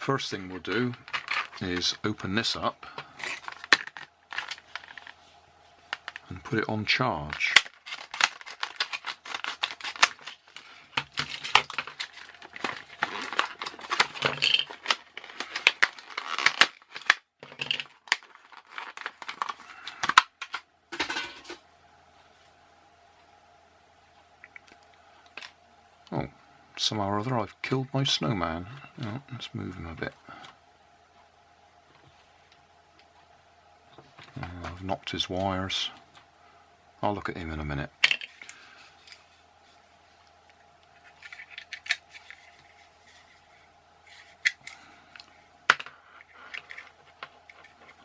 First thing we'll do is open this up and put it on charge. Oh, somehow or other I've killed my snowman. Oh, let's move him a bit. I've knocked his wires. I'll look at him in a minute.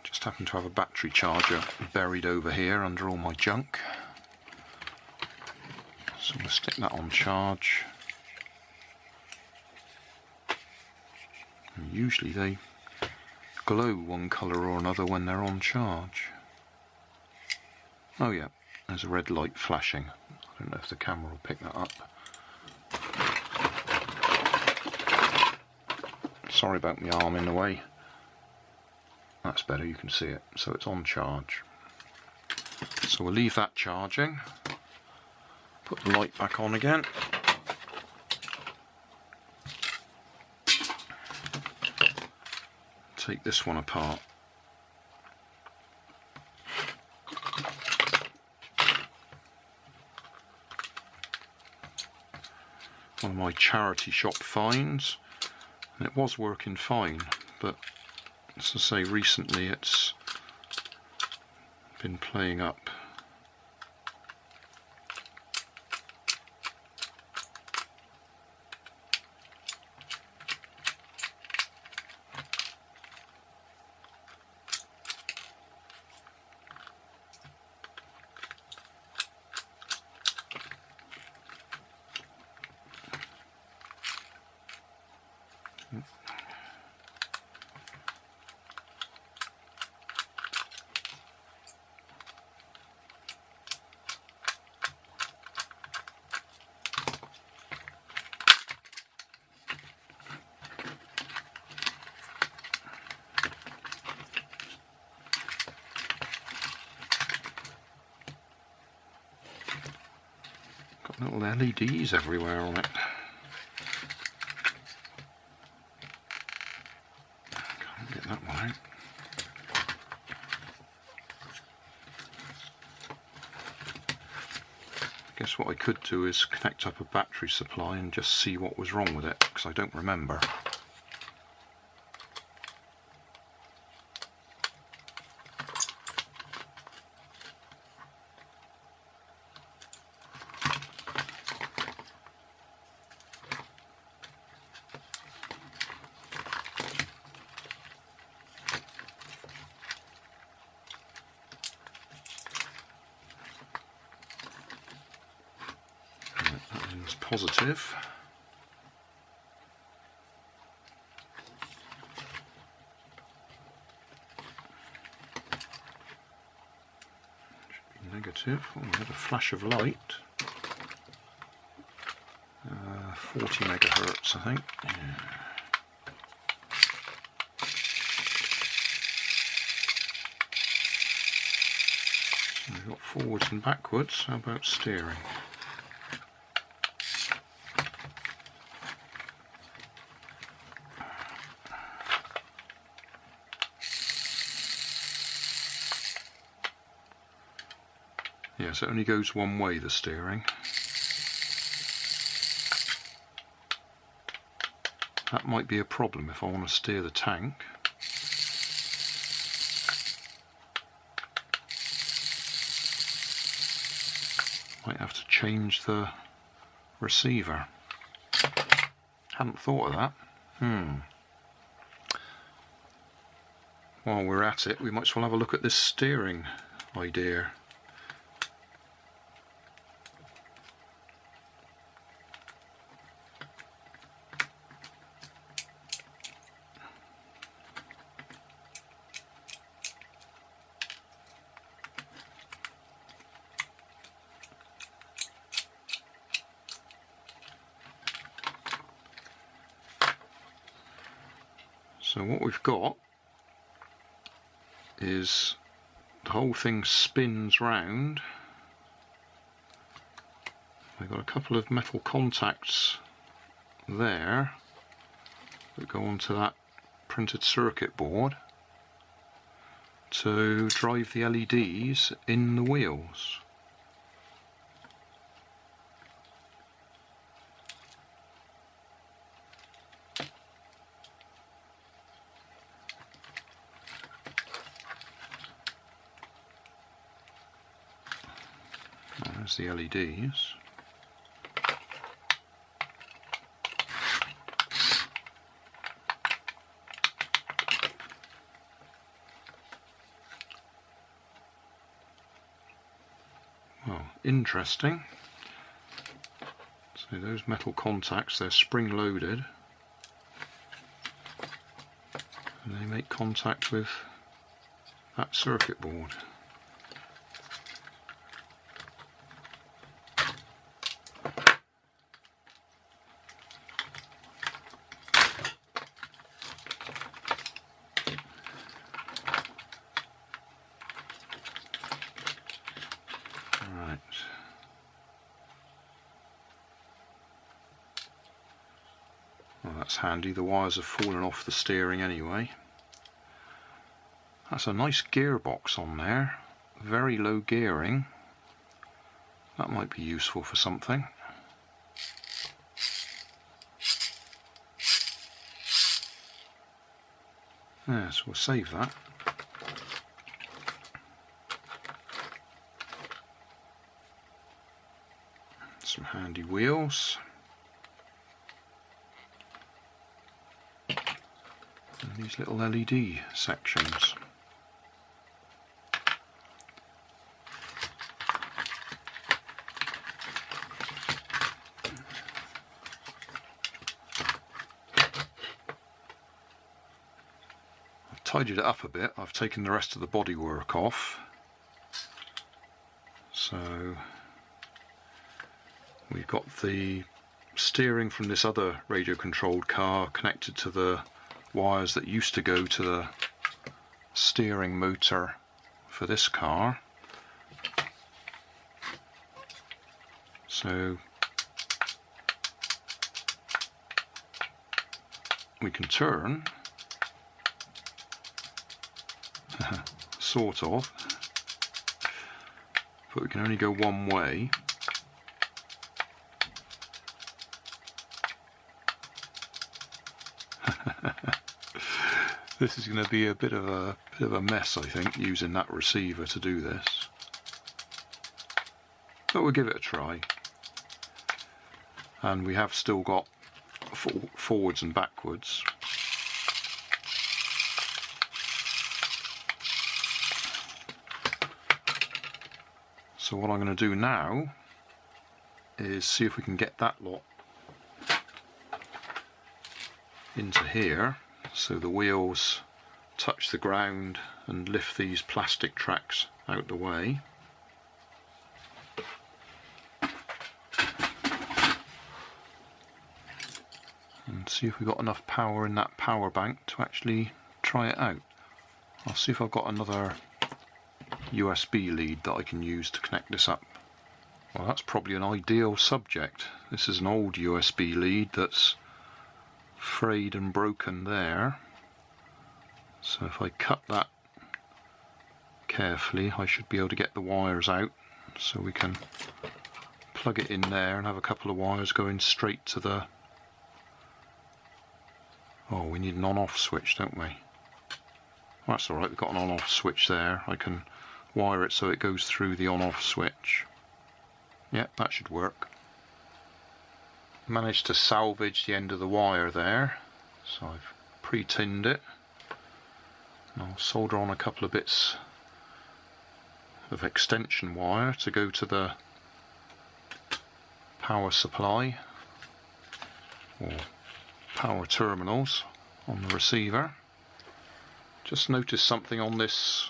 Just happen to have a battery charger buried over here under all my junk. So I'm going to stick that on charge. And usually they glow one colour or another when they're on charge. Oh yeah, there's a red light flashing. I don't know if the camera will pick that up. Sorry about my arm in the way. That's better, you can see it. So it's on charge. So we'll leave that charging. Put the light back on again. Take this one apart. One of my charity shop finds, and it was working fine, but as I say, recently it's been playing up. Got little LEDs everywhere on it. Can't get that one out. I guess what I could do is connect up a battery supply and just see what was wrong with it, because I don't remember. Positive. Should be negative. Oh, we had a flash of light. 40 megahertz, I think. Yeah. So we've got forwards and backwards. How about steering? Yes, it only goes one way, the steering. That might be a problem if I want to steer the tank. Might have to change the receiver. Hadn't thought of that. While we're at it, we might as well have a look at this steering idea. So what we've got is the whole thing spins round. We've got a couple of metal contacts there that go onto that printed circuit board to drive the LEDs in the wheels. There's the LEDs. Well, interesting. So those metal contacts, they're spring loaded and they make contact with that circuit board. Right. Well, that's handy. The wires have fallen off the steering anyway. That's a nice gearbox on there. Very low gearing. That might be useful for something. Yes, we'll save that. Some handy wheels. And these little LED sections. I've tidied it up a bit. I've taken the rest of the bodywork off. So we've got the steering from this other radio controlled car connected to the wires that used to go to the steering motor for this car. So we can turn, sort of, but we can only go one way. This is going to be a bit of a mess, I think, using that receiver to do this. But we'll give it a try. And we have still got forwards and backwards. So what I'm going to do now is see if we can get that lot into here, so the wheels touch the ground and lift these plastic tracks out the way. And see if we've got enough power in that power bank to actually try it out. I'll see if I've got another USB lead that I can use to connect this up. Well, that's probably an ideal subject. This is an old USB lead that's frayed and broken there. So if I cut that carefully, I should be able to get the wires out so we can plug it in there and have a couple of wires going straight to the... Oh, we need an on-off switch, don't we? That's alright, we've got an on-off switch there. I can wire it so it goes through the on-off switch. Yeah, that should work. Managed to salvage the end of the wire there, so I've pre-tinned it. And I'll solder on a couple of bits of extension wire to go to the power supply or power terminals on the receiver. Just noticed something on this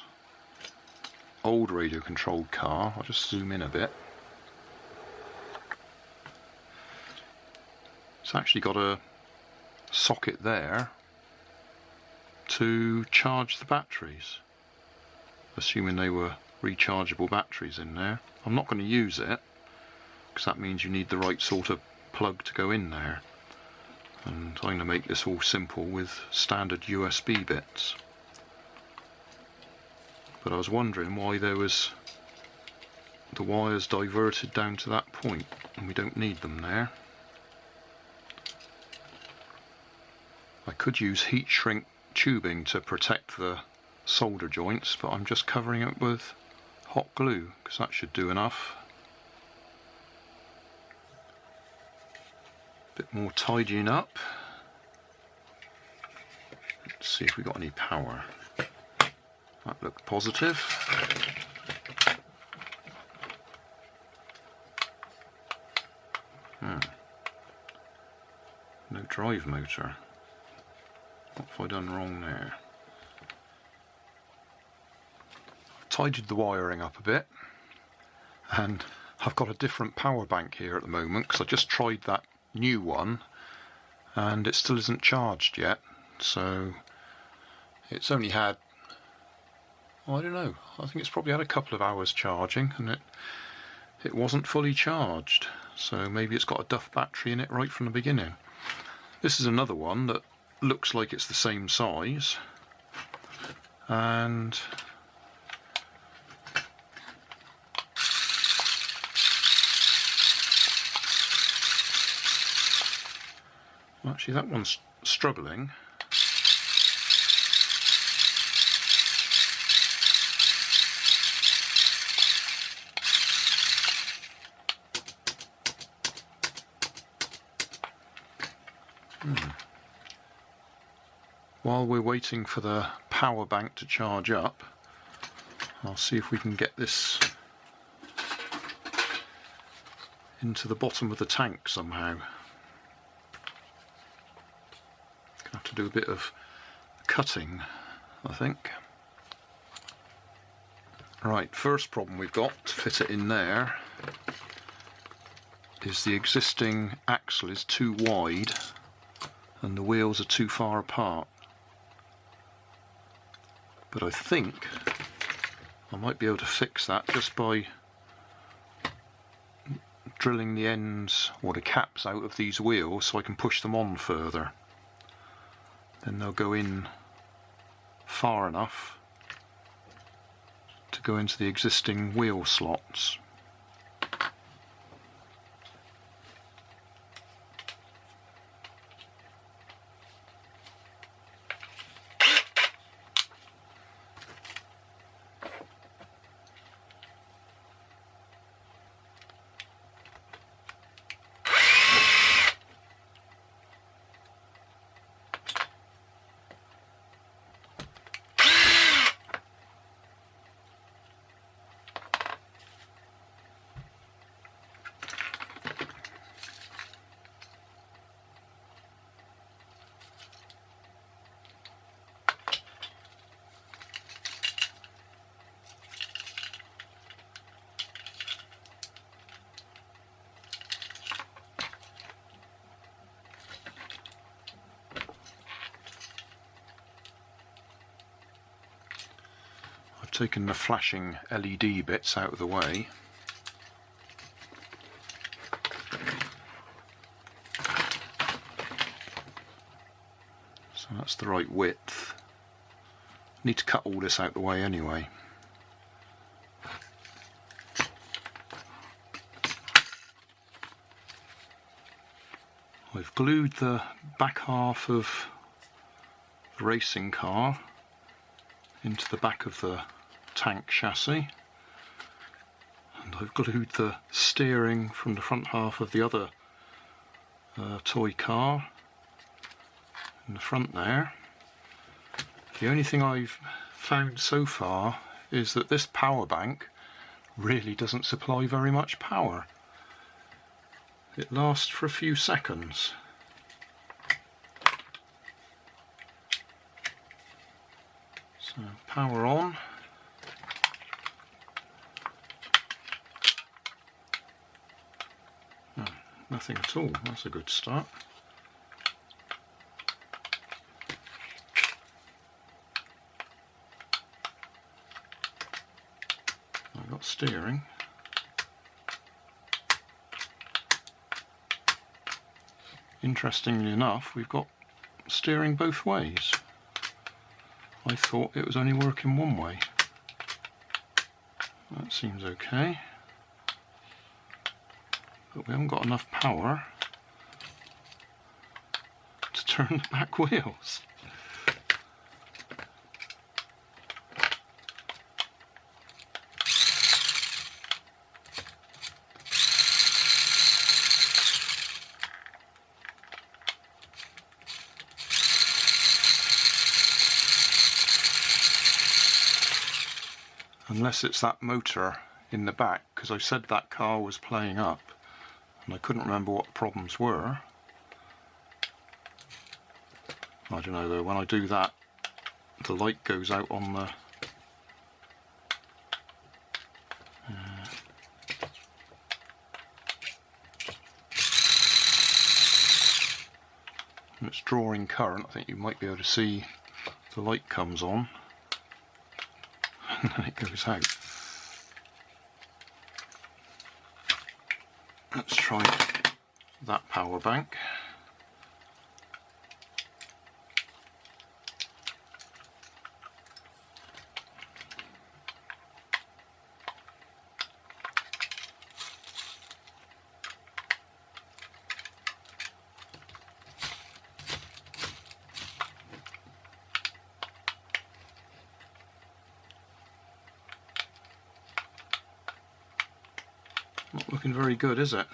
old radio controlled car. I'll just zoom in a bit. It's actually got a socket there to charge the batteries, assuming they were rechargeable batteries in there. I'm not going to use it because that means you need the right sort of plug to go in there, and I'm going to make this all simple with standard USB bits. But I was wondering why there was the wires diverted down to that point, and we don't need them there. I could use heat shrink tubing to protect the solder joints, but I'm just covering it with hot glue because that should do enough. Bit more tidying up. Let's see if we got any power. That looked positive. No drive motor. What have I done wrong there? I've tidied the wiring up a bit, and I've got a different power bank here at the moment because I just tried that new one and it still isn't charged yet. So it's only had, I don't know, I think it's probably had a couple of hours charging, and it wasn't fully charged. So maybe it's got a duff battery in it right from the beginning. This is another one that looks like it's the same size, and actually that one's struggling. While we're waiting for the power bank to charge up, I'll see if we can get this into the bottom of the tank somehow. Have to do a bit of cutting, I think. Right, first problem we've got to fit it in there is the existing axle is too wide and the wheels are too far apart. But I think I might be able to fix that just by drilling the ends or the caps out of these wheels so I can push them on further. Then they'll go in far enough to go into the existing wheel slots. Taken the flashing LED bits out of the way. So that's the right width. Need to cut all this out of the way anyway. I've glued the back half of the racing car into the back of the tank chassis, and I've glued the steering from the front half of the other toy car in the front there. The only thing I've found so far is that this power bank really doesn't supply very much power. It lasts for a few seconds. So power on. Nothing at all. That's a good start. steering. Interestingly enough, we've got steering both ways. I thought it was only working one way. That seems okay. But we haven't got enough power to turn the back wheels. Unless it's that motor in the back, because I said that car was playing up and I couldn't remember what the problems were. I don't know though, when I do that the light goes out on the and it's drawing current. I think you might be able to see the light comes on and then it goes out. Let's try that power bank. Not looking very good, is it?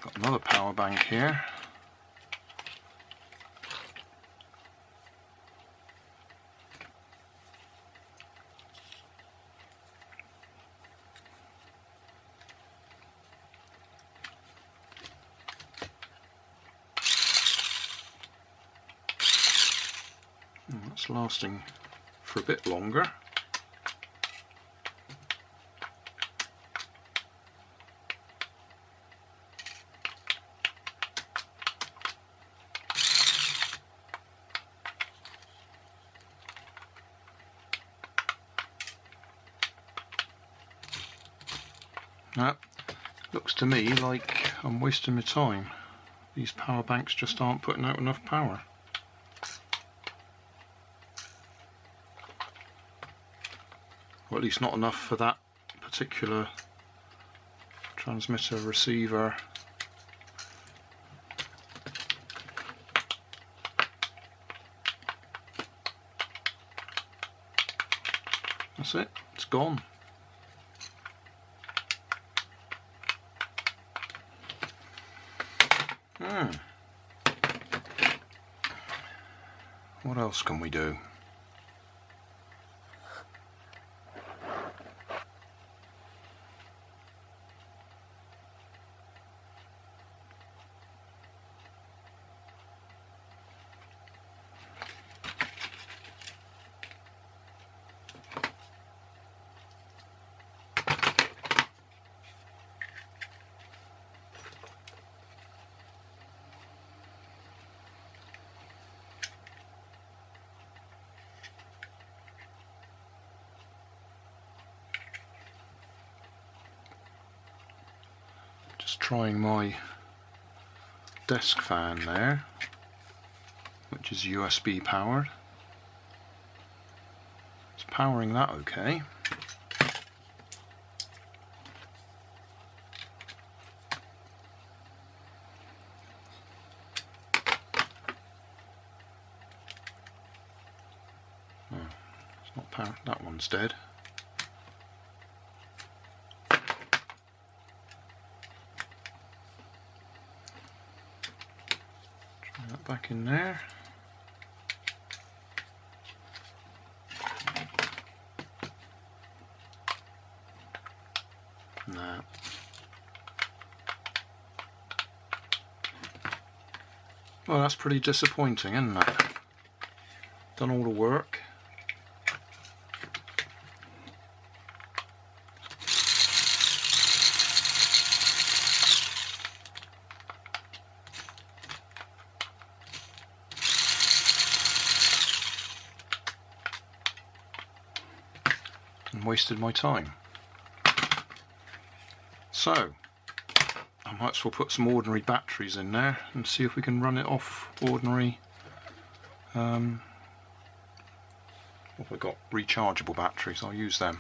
Got another power bank here. That's lasting for a bit longer. Now, looks to me like I'm wasting my time. These power banks just aren't putting out enough power. Or at least not enough for that particular transmitter receiver. That's it, it's gone. What else can we do? Just trying my desk fan there, which is USB powered. It's powering that okay. Oh, it's not powered. That one's dead. That back in there. Nah. Well, that's pretty disappointing, isn't it? Done all the work. And wasted my time. So, I might as well put some ordinary batteries in there and see if we can run it off ordinary. What have I got? Rechargeable batteries, I'll use them.